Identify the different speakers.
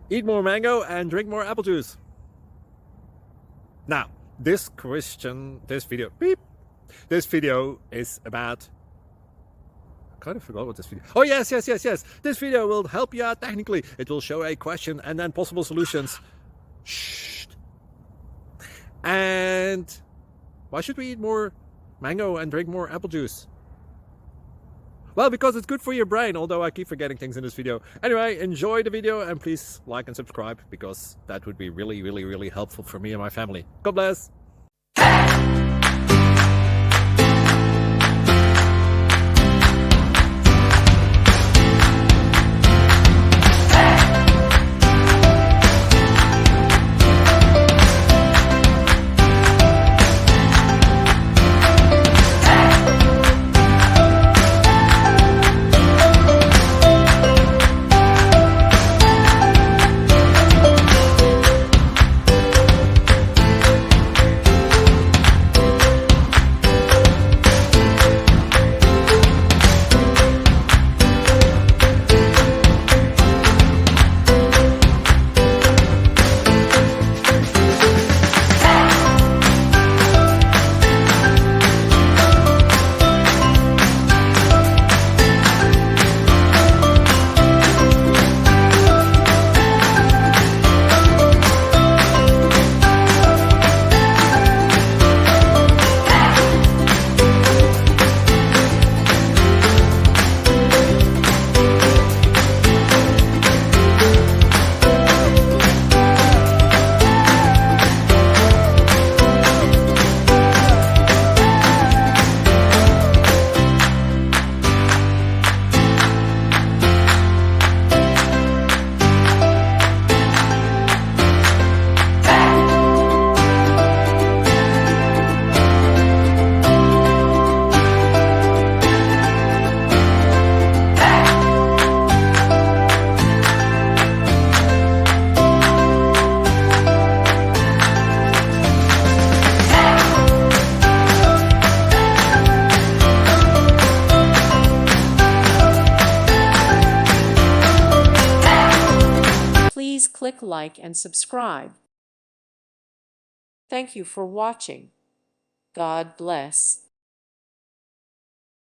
Speaker 1: Eat more mango and drink more apple juice. Now, this video is about, I kind of forgot what this video. Oh, yes. This video will help you out technically. It will show a question and then possible solutions. Shh. And why should we eat more mango and drink more apple juice? Well, because it's good for your brain, although I keep forgetting things in this video. Anyway, enjoy the video and please like and subscribe, because that would be really helpful for me and my family. God bless!
Speaker 2: Please click like and subscribe. Thank you for watching. God bless.